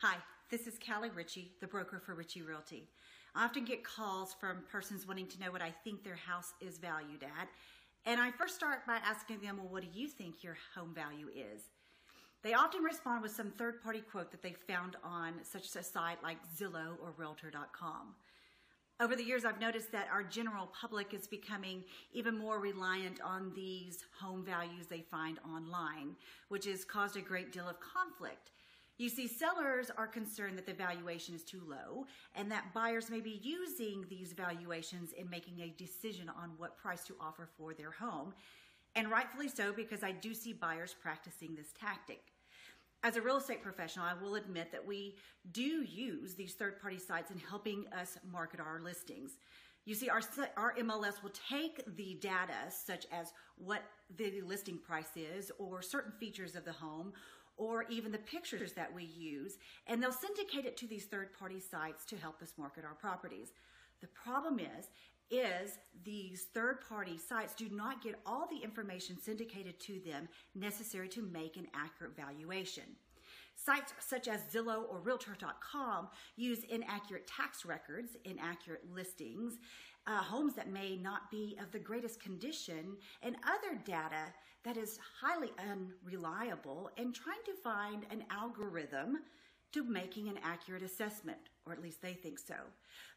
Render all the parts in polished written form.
Hi, this is Kallie Ritchey, the broker for Ritchey Realty. I often get calls from persons wanting to know what I think their house is valued at. And I first start by asking them, well, what do you think your home value is? They often respond with some third-party quote that they found on such a site like Zillow or realtor.com. Over the years, I've noticed that our general public is becoming even more reliant on these home values they find online, which has caused a great deal of conflict. You see, sellers are concerned that the valuation is too low and that buyers may be using these valuations in making a decision on what price to offer for their home. And rightfully so, because I do see buyers practicing this tactic. As a real estate professional, I will admit that we do use these third-party sites in helping us market our listings. You see, our MLS will take the data, such as what the listing price is, or certain features of the home, or even the pictures that we use, and they'll syndicate it to these third-party sites to help us market our properties. The problem is these third-party sites do not get all the information syndicated to them necessary to make an accurate valuation. Sites such as Zillow or realtor.com use inaccurate tax records, inaccurate listings, homes that may not be of the greatest condition, and other data that is highly unreliable, and trying to find an algorithm to making an accurate assessment, or at least they think so.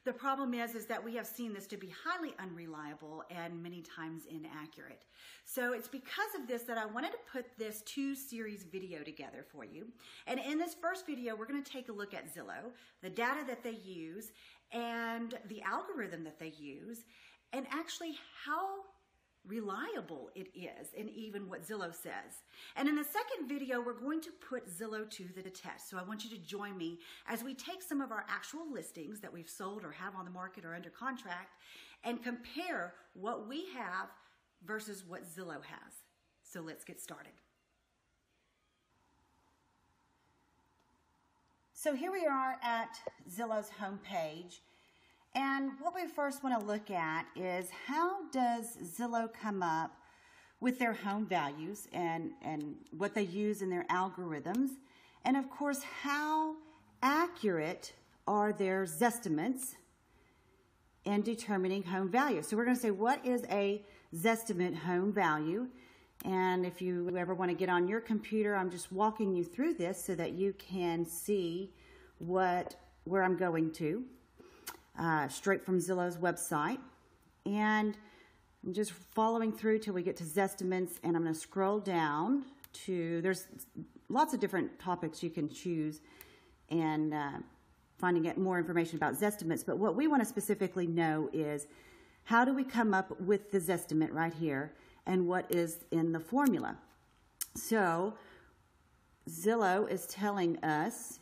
The problem is that we have seen this to be highly unreliable and many times inaccurate. So it's because of this that I wanted to put this two-series video together for you. And in this first video, we're going to take a look at Zillow, the data that they use, and the algorithm that they use, and actually how reliable it is, and even what Zillow says. And in the second video, we're going to put Zillow to the test. So I want you to join me as we take some of our actual listings that we've sold or have on the market or under contract and compare what we have versus what Zillow has. So let's get started. So here we are at Zillow's homepage. And what we first want to look at is, how does Zillow come up with their home values and what they use in their algorithms? And of course, how accurate are their Zestimates in determining home value? So we're going to say, what is a Zestimate home value? And if you ever want to get on your computer, I'm just walking you through this so that you can see where I'm going to. Straight from Zillow's website, and I'm just following through till we get to Zestimates, and I'm going to scroll down to, there's lots of different topics you can choose and finding out more information about Zestimates, but what we want to specifically know is, how do we come up with the Zestimate right here, and what is in the formula? So Zillow is telling us,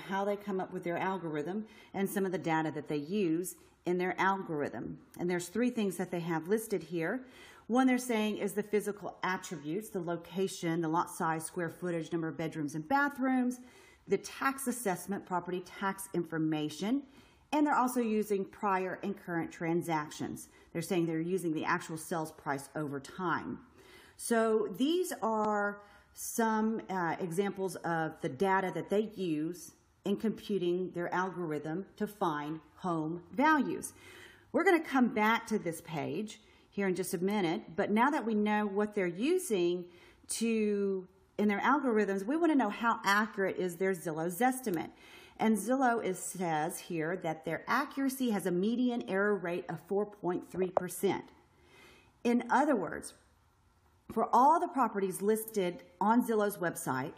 how they come up with their algorithm and some of the data that they use in their algorithm. And there's three things that they have listed here. One, they're saying, is the physical attributes, the location, the lot size, square footage, number of bedrooms and bathrooms, the tax assessment, property tax information, and they're also using prior and current transactions. They're saying they're using the actual sales price over time. So these are some examples of the data that they use in computing their algorithm to find home values. We're going to come back to this page here in just a minute, but now that we know what they're using in their algorithms, we want to know how accurate is their Zillow Zestimate. And Zillow says here that their accuracy has a median error rate of 4.3%. In other words, for all the properties listed on Zillow's website,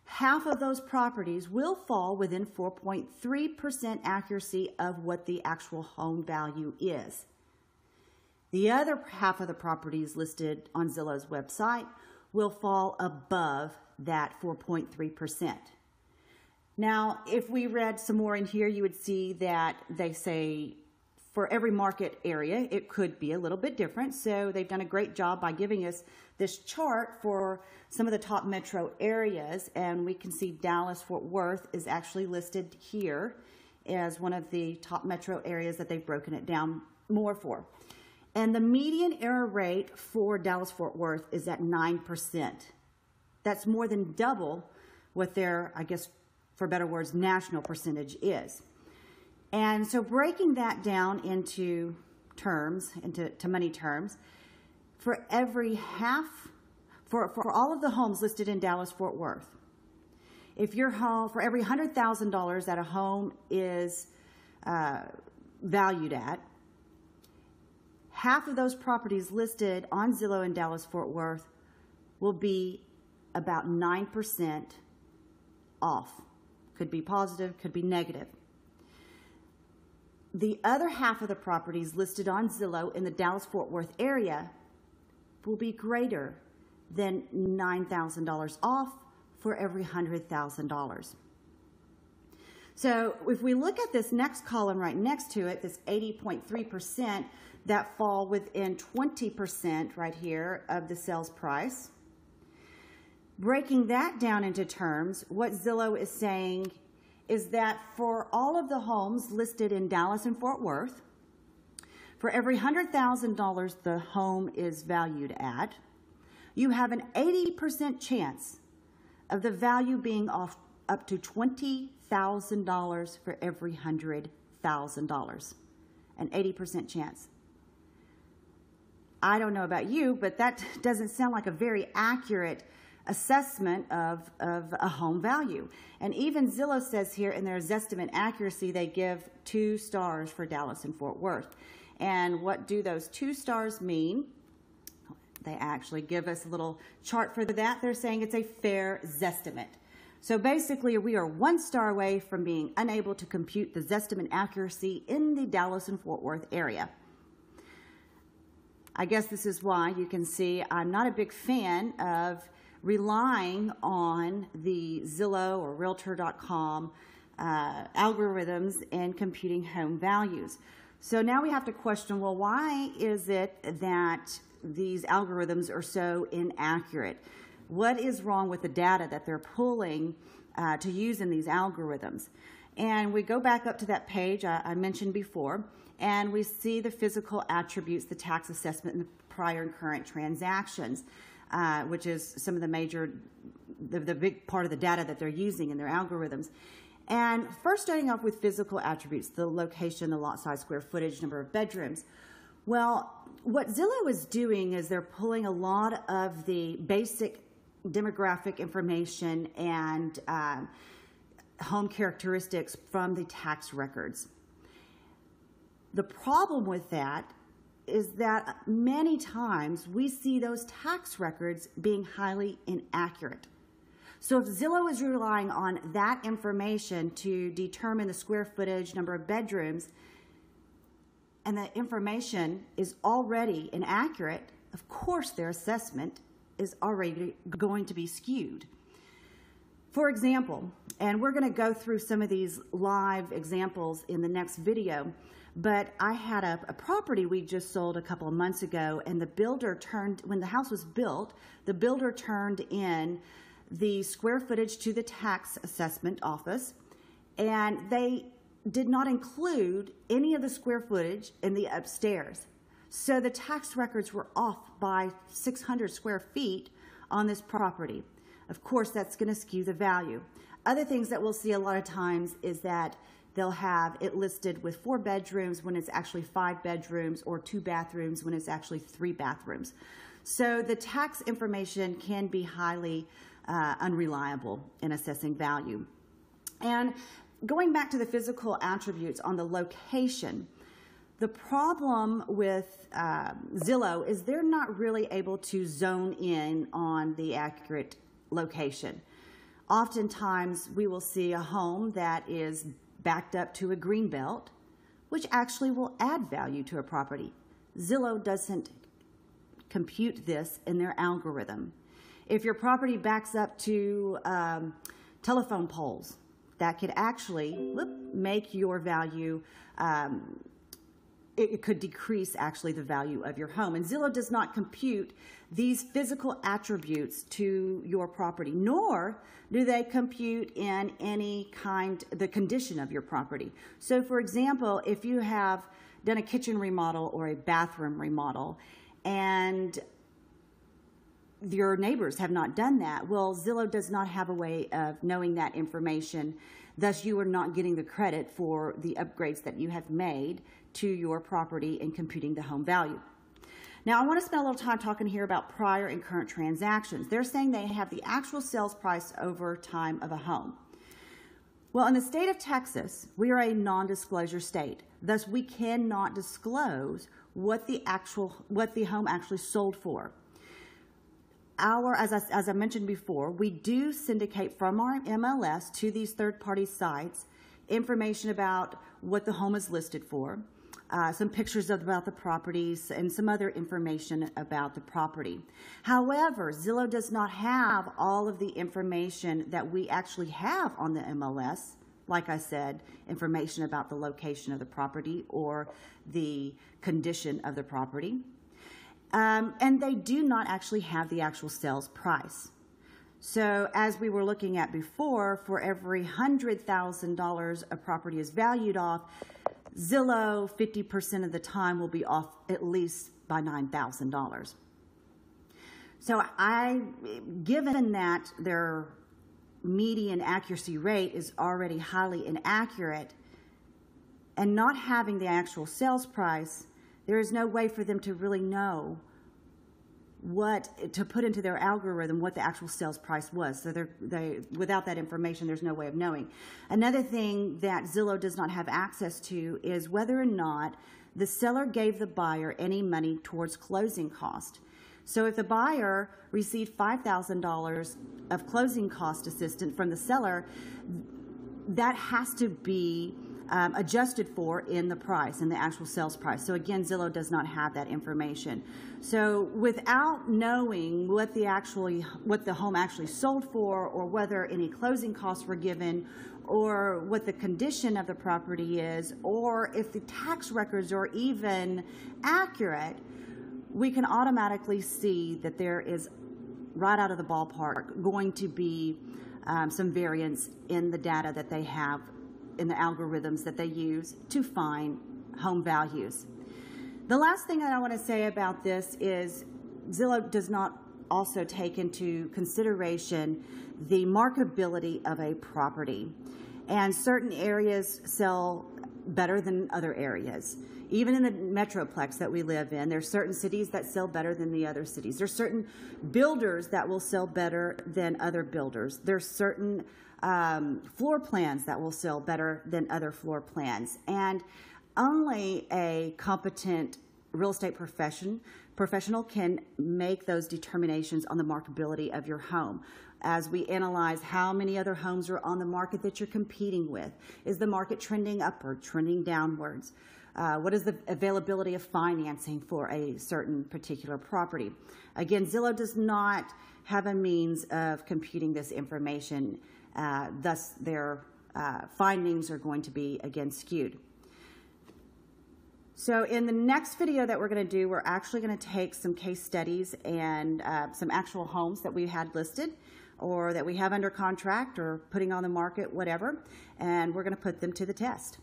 half of those properties will fall within 4.3% accuracy of what the actual home value is. The other half of the properties listed on Zillow's website will fall above that 4.3%. Now, if we read some more in here, you would see that they say for every market area, it could be a little bit different. So they've done a great job by giving us this chart for some of the top metro areas. And we can see Dallas-Fort Worth is actually listed here as one of the top metro areas that they've broken it down more for. And the median error rate for Dallas-Fort Worth is at 9%. That's more than double what their, for better words, national percentage is. And so breaking that down into terms, to money terms, for every for all of the homes listed in Dallas-Fort Worth, if your home, for every $100,000 that a home is valued at, half of those properties listed on Zillow in Dallas-Fort Worth will be about 9% off. Could be positive, could be negative. The other half of the properties listed on Zillow in the Dallas-Fort Worth area will be greater than $9,000 off for every $100,000. So if we look at this next column right next to it, this 80.3% that fall within 20% right here of the sales price, breaking that down into terms, what Zillow is saying is that for all of the homes listed in Dallas and Fort Worth, for every $100,000 the home is valued at, you have an 80% chance of the value being off up to $20,000 for every $100,000. An 80% chance. I don't know about you, but that doesn't sound like a very accurate assessment of a home value. And even Zillow says here in their Zestimate accuracy, they give 2 stars for Dallas and Fort Worth. And what do those 2 stars mean? They actually give us a little chart for that. They're saying it's a fair Zestimate. So basically, we are 1 star away from being unable to compute the Zestimate accuracy in the Dallas and Fort Worth area. I guess this is why you can see I'm not a big fan of relying on the Zillow or realtor.com algorithms in computing home values. So now we have to question, well, why is it that these algorithms are so inaccurate? What is wrong with the data that they're pulling to use in these algorithms? And we go back up to that page I mentioned before, and we see the physical attributes, the tax assessment, and the prior and current transactions, which is some of the major, the big part of the data that they're using in their algorithms. And first starting off with physical attributes, the location, the lot size, square footage, number of bedrooms. Well, what Zillow is doing is they're pulling a lot of the basic demographic information and home characteristics from the tax records. The problem with that is that many times we see those tax records being highly inaccurate. So if Zillow is relying on that information to determine the square footage, number of bedrooms, and the information is already inaccurate, of course their assessment is already going to be skewed. For example, and we're going to go through some of these live examples in the next video, but I had a property we just sold a couple of months ago, and the builder when the house was built, the builder turned in the square footage to the tax assessment office, and they did not include any of the square footage in the upstairs. So the tax records were off by 600 square feet on this property. Of course, that's going to skew the value. Other things that we'll see a lot of times is that they'll have it listed with 4 bedrooms when it's actually 5 bedrooms, or 2 bathrooms when it's actually 3 bathrooms. So the tax information can be highly unreliable in assessing value. And going back to the physical attributes on the location, the problem with Zillow is they're not really able to zone in on the accurate location. Oftentimes we will see a home that is backed up to a green belt, which actually will add value to a property. Zillow doesn't compute this in their algorithm. If your property backs up to telephone poles, that could actually make your value, it could decrease actually the value of your home. And Zillow does not compute these physical attributes to your property, nor do they compute in any kind the condition of your property. So for example, if you have done a kitchen remodel or a bathroom remodel, and your neighbors have not done that. Well, Zillow does not have a way of knowing that information. Thus, you are not getting the credit for the upgrades that you have made to your property in computing the home value. Now, I want to spend a little time talking here about prior and current transactions. They're saying they have the actual sales price over time of a home. Well, in the state of Texas, we are a non-disclosure state. Thus, we cannot disclose what the home actually sold for. As I mentioned before, we do syndicate from our MLS to these third-party sites information about what the home is listed for, some pictures about the properties, and some other information about the property. However, Zillow does not have all of the information that we actually have on the MLS. Like I said, information about the location of the property or the condition of the property. And they do not actually have the actual sales price. So as we were looking at before, for every $100,000 a property is valued off, Zillow 50% of the time will be off at least by $9,000. So given that their median accuracy rate is already highly inaccurate and not having the actual sales price, there is no way for them to really know to put into their algorithm what the actual sales price was. So without that information, there's no way of knowing. Another thing that Zillow does not have access to is whether or not the seller gave the buyer any money towards closing cost. So if the buyer received $5,000 of closing cost assistance from the seller, that has to be adjusted for in the price, in the actual sales price. So again, Zillow does not have that information. So without knowing what the home actually sold for, or whether any closing costs were given, or what the condition of the property is, or if the tax records are even accurate, we can automatically see that there is, right out of the ballpark, going to be some variance in the data that they have, in the algorithms that they use to find home values. The last thing that I want to say about this is Zillow does not also take into consideration the marketability of a property. And certain areas sell better than other areas. Even in the metroplex that we live in, there's certain cities that sell better than the other cities. There's certain builders that will sell better than other builders. There's certain floor plans that will sell better than other floor plans. And only a competent real estate professional can make those determinations on the marketability of your home. As we analyze how many other homes are on the market that you're competing with. Is the market trending upward, trending downwards? What is the availability of financing for a certain particular property? Again, Zillow does not have a means of computing this information. Thus, their findings are going to be, again, skewed. So in the next video that we're going to do, we're actually going to take some case studies and some actual homes that we had listed or that we have under contract or putting on the market, whatever, and we're going to put them to the test.